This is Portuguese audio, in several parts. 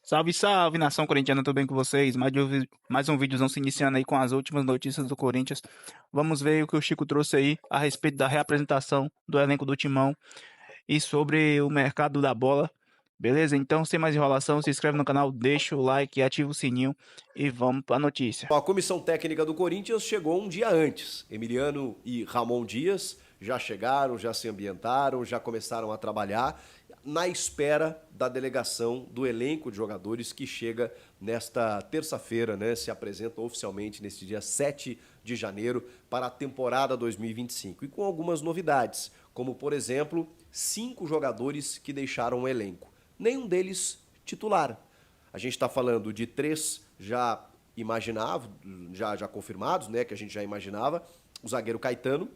Salve, salve, nação corintiana, tudo bem com vocês? Mais um vídeozão se iniciando aí com as últimas notícias do Corinthians. Vamos ver o que o Chico trouxe aí a respeito da reapresentação do elenco do Timão e sobre o mercado da bola. Beleza? Então, sem mais enrolação, se inscreve no canal, deixa o like, ativa o sininho e vamos para a notícia. A comissão técnica do Corinthians chegou um dia antes. Emiliano e Ramon Dias já chegaram, já se ambientaram, já começaram a trabalhar na espera da delegação do elenco de jogadores que chega nesta terça-feira, né? Se apresenta oficialmente neste dia 7 de janeiro para a temporada 2025. E com algumas novidades, como por exemplo, 5 jogadores que deixaram o elenco. Nenhum deles titular. A gente está falando de 3 já imaginava, já confirmados, né, que a gente já imaginava, o zagueiro Caetano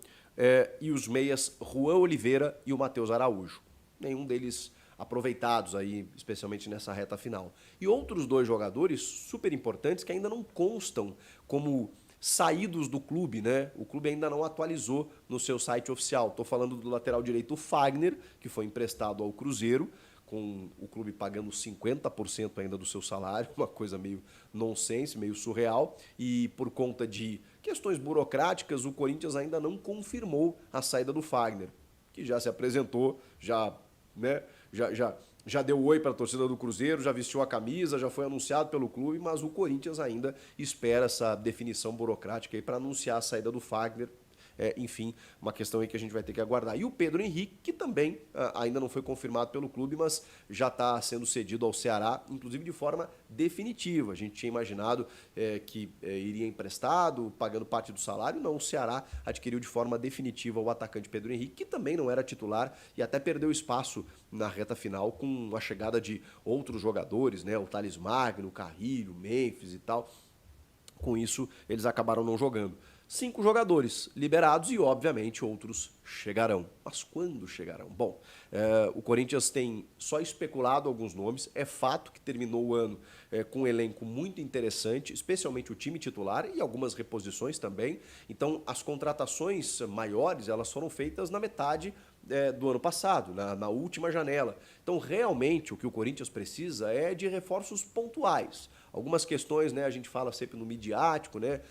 e os meias Juan Oliveira e o Matheus Araújo. Nenhum deles aproveitados aí, especialmente nessa reta final. E outros 2 jogadores super importantes que ainda não constam como saídos do clube, né? O clube ainda não atualizou no seu site oficial. Estou falando do lateral direito Fagner, que foi emprestado ao Cruzeiro, com o clube pagando 50% ainda do seu salário, uma coisa meio nonsense, meio surreal, e por conta de questões burocráticas, o Corinthians ainda não confirmou a saída do Fagner, que já se apresentou, né, já deu oi para a torcida do Cruzeiro, já vestiu a camisa, já foi anunciado pelo clube, mas o Corinthians ainda espera essa definição burocrática aí para anunciar a saída do Fagner. Enfim, uma questão aí que a gente vai ter que aguardar. E o Pedro Henrique, que também ainda não foi confirmado pelo clube, mas já está sendo cedido ao Ceará, inclusive de forma definitiva. A gente tinha imaginado que iria emprestado, pagando parte do salário. Não, o Ceará adquiriu de forma definitiva o atacante Pedro Henrique, que também não era titular e até perdeu espaço na reta final com a chegada de outros jogadores, né? O Thales Magno, o Carrilho, o Memphis e tal. Com isso, eles acabaram não jogando. 5 jogadores liberados e, obviamente, outros chegarão. Mas quando chegarão? Bom, o Corinthians tem só especulado alguns nomes. É fato que terminou o ano com um elenco muito interessante, especialmente o time titular e algumas reposições também. Então, as contratações maiores, elas foram feitas na metade do ano passado, na última janela. Então, realmente, o que o Corinthians precisa é de reforços pontuais. Algumas questões, né, a gente fala sempre no midiático, né,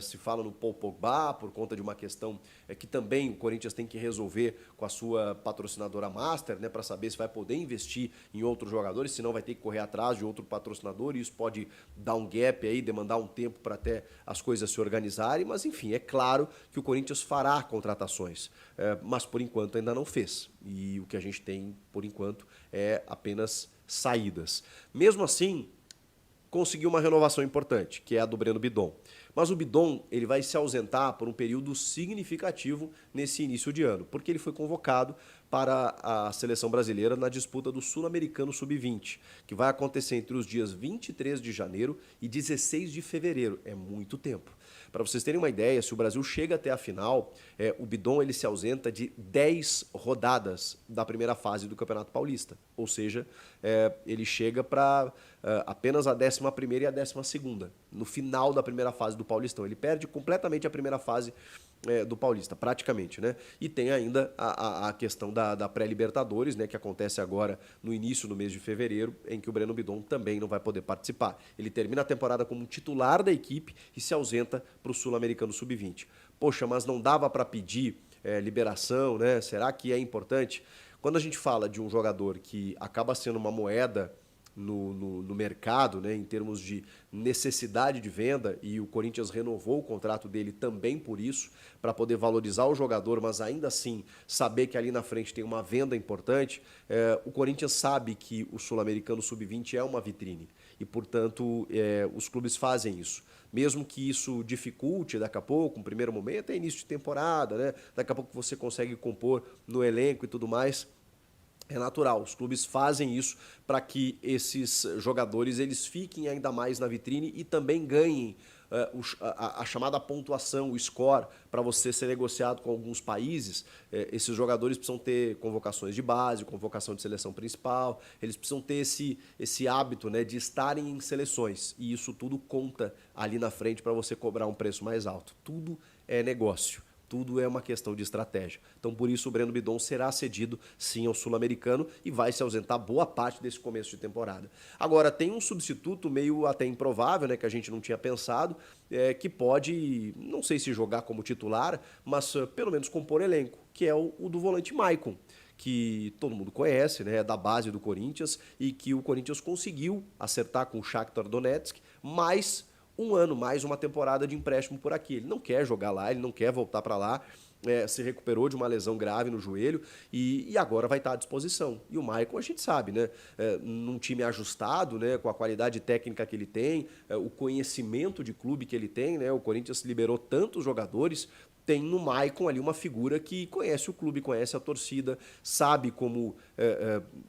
se fala no Paul Pogba, por conta de uma questão que também o Corinthians tem que resolver com a sua patrocinadora Master, né, para saber se vai poder investir em outros jogadores, senão vai ter que correr atrás de outro patrocinador e isso pode dar um gap aí, demandar um tempo para até as coisas se organizarem, mas enfim, é claro que o Corinthians fará contratações, mas por enquanto ainda não fez. E o que a gente tem, por enquanto, é apenas saídas. Mesmo assim, conseguiu uma renovação importante, que é a do Breno Bidon. Mas o Bidon ele vai se ausentar por um período significativo nesse início de ano, porque ele foi convocado para a seleção brasileira na disputa do Sul-Americano Sub-20, que vai acontecer entre os dias 23 de janeiro e 16 de fevereiro. É muito tempo. Para vocês terem uma ideia, se o Brasil chega até a final, o Bidon ele se ausenta de 10 rodadas da primeira fase do Campeonato Paulista. Ou seja, ele chega para apenas a 11ª e a 12ª, no final da primeira fase do Paulistão. Ele perde completamente a primeira fase do Paulista, praticamente, né? E tem ainda a questão da pré-Libertadores, né, que acontece agora no início do mês de fevereiro, em que o Breno Bidon também não vai poder participar. Ele termina a temporada como titular da equipe e se ausenta para o Sul-Americano Sub-20. Poxa, mas não dava para pedir liberação, né? Será que é importante? Quando a gente fala de um jogador que acaba sendo uma moeda no mercado, né, em termos de necessidade de venda, e o Corinthians renovou o contrato dele também por isso, para poder valorizar o jogador, mas ainda assim saber que ali na frente tem uma venda importante, o Corinthians sabe que o Sul-Americano Sub-20 é uma vitrine e, portanto, os clubes fazem isso. Mesmo que isso dificulte daqui a pouco, um primeiro momento, é início de temporada, né? Daqui a pouco você consegue compor no elenco e tudo mais. É natural, os clubes fazem isso para que esses jogadores eles fiquem ainda mais na vitrine e também ganhem a chamada pontuação, o score, para você ser negociado com alguns países. Esses jogadores precisam ter convocações de base, convocação de seleção principal, eles precisam ter esse hábito, né, de estarem em seleções. E isso tudo conta ali na frente para você cobrar um preço mais alto. Tudo é negócio. tudo é uma questão de estratégia. Então, por isso, o Breno Bidon será cedido, sim, ao Sul-Americano e vai se ausentar boa parte desse começo de temporada. Agora, tem um substituto meio até improvável, né, que a gente não tinha pensado, que pode, não sei se jogar como titular, mas pelo menos compor elenco, que é o do volante Maicon, que todo mundo conhece, né, é da base do Corinthians e que o Corinthians conseguiu acertar com o Shakhtar Donetsk, mais um ano, mais uma temporada de empréstimo por aqui. Ele não quer jogar lá, ele não quer voltar para lá, se recuperou de uma lesão grave no joelho e agora vai estar à disposição. E o Maicon, a gente sabe, né? Num time ajustado, né? Com a qualidade técnica que ele tem, o conhecimento de clube que ele tem, né? O Corinthians liberou tantos jogadores, tem no Maicon ali uma figura que conhece o clube, conhece a torcida, sabe como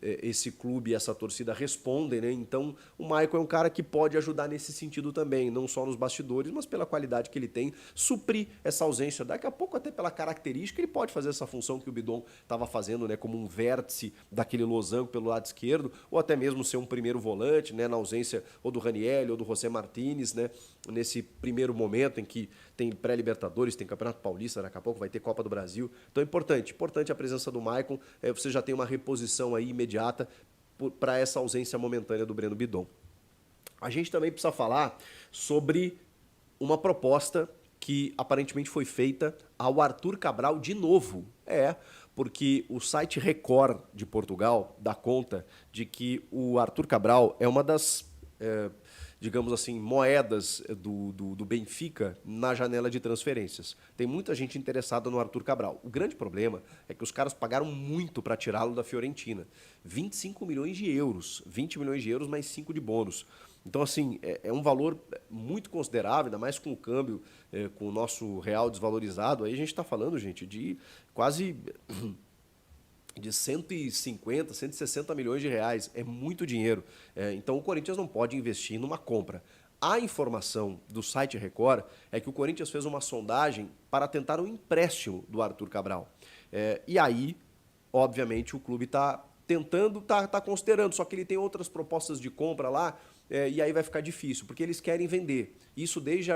esse clube e essa torcida respondem, né? Então o Maicon é um cara que pode ajudar nesse sentido também, não só nos bastidores, mas pela qualidade que ele tem, suprir essa ausência. Daqui a pouco, até pela característica, ele pode fazer essa função que o Bidon estava fazendo, né? Como um vértice daquele losango pelo lado esquerdo, ou até mesmo ser um primeiro volante, né? Na ausência ou do Ranieri ou do José Martínez, né? Nesse primeiro momento em que tem pré-Libertadores, tem Campeonato Paulista, daqui a pouco vai ter Copa do Brasil. Então é importante a presença do Maicon, você já tem uma reposição aí imediata para essa ausência momentânea do Breno Bidon. A gente também precisa falar sobre uma proposta que aparentemente foi feita ao Arthur Cabral de novo. Porque o site Record de Portugal dá conta de que o Arthur Cabral é uma das digamos assim, moedas do Benfica na janela de transferências. Tem muita gente interessada no Arthur Cabral. O grande problema é que os caras pagaram muito para tirá-lo da Fiorentina. 25 milhões de euros. 20 milhões de euros mais 5 de bônus. Então, assim, é um valor muito considerável, ainda mais com o câmbio, com o nosso real desvalorizado. Aí a gente está falando, gente, de quase de 150, 160 milhões de reais. É muito dinheiro. Então o Corinthians não pode investir numa compra. A informação do site Record é que o Corinthians fez uma sondagem para tentar um empréstimo do Arthur Cabral. E aí, obviamente, o clube está tentando, está considerando, só que ele tem outras propostas de compra lá, e aí vai ficar difícil, porque eles querem vender. Isso desde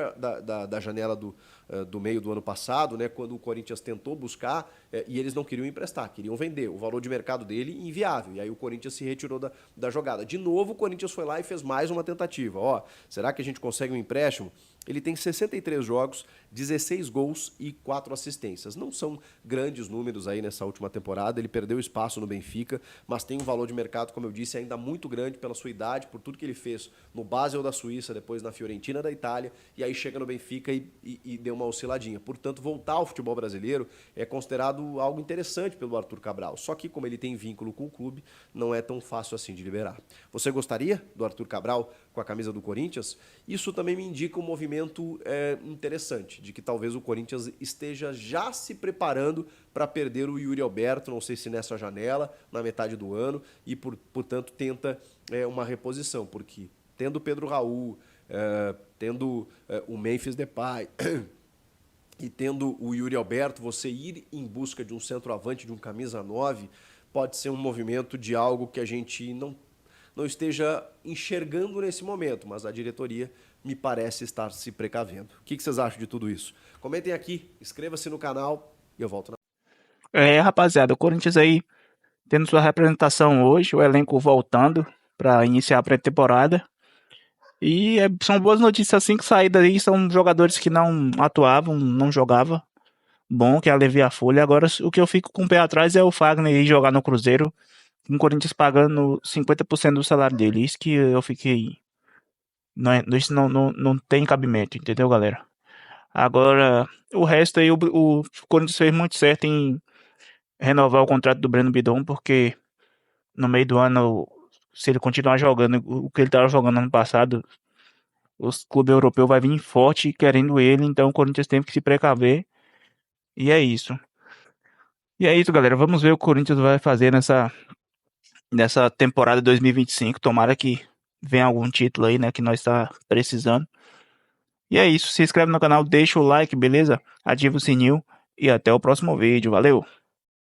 da janela do meio do ano passado, né, quando o Corinthians tentou buscar, e eles não queriam emprestar, queriam vender. O valor de mercado dele inviável, e aí o Corinthians se retirou da jogada. De novo, o Corinthians foi lá e fez mais uma tentativa. Será que a gente consegue um empréstimo? Ele tem 63 jogos, 16 gols e 4 assistências. Não são grandes números aí nessa última temporada, ele perdeu espaço no Benfica, mas tem um valor de mercado, como eu disse, ainda muito grande pela sua idade, por tudo que ele fez no Basel da Suíça, depois na Fiorentina da Itália, e aí chega no Benfica e deu uma osciladinha. Portanto, voltar ao futebol brasileiro é considerado algo interessante pelo Arthur Cabral, só que como ele tem vínculo com o clube, não é tão fácil assim de liberar. Você gostaria do Arthur Cabral com a camisa do Corinthians? Isso também me indica um movimento interessante, de que talvez o Corinthians esteja já se preparando para perder o Yuri Alberto, não sei se nessa janela, na metade do ano, e portanto tenta uma reposição, porque tendo o Pedro Raul, tendo o Memphis Depay e tendo o Yuri Alberto, você ir em busca de um centroavante, de um camisa 9, pode ser um movimento de algo que a gente não esteja enxergando nesse momento, mas a diretoria me parece estar se precavendo. O que vocês acham de tudo isso? Comentem aqui, inscreva-se no canal e eu volto. Rapaziada, o Corinthians aí tendo sua representação hoje, o elenco voltando para iniciar a pré-temporada. E são boas notícias assim que saíram daí, são jogadores que não atuavam, não jogavam. Bom que alivia a folha. Agora o que eu fico com o pé atrás é o Fagner ir jogar no Cruzeiro, com o Corinthians pagando 50% do salário dele. Isso que eu fiquei. Isso não tem cabimento, entendeu, galera? Agora, o resto aí, o Corinthians fez muito certo em renovar o contrato do Breno Bidon, porque no meio do ano, se ele continuar jogando o que ele estava jogando ano passado, os clubes europeus vai vir forte querendo ele, então o Corinthians tem que se precaver. E é isso. E é isso, galera. Vamos ver o que o Corinthians vai fazer nessa temporada 2025. Tomara que venha algum título aí, né, que nós está precisando. E é isso. Se inscreve no canal, deixa o like, beleza? Ativa o sininho e até o próximo vídeo. Valeu!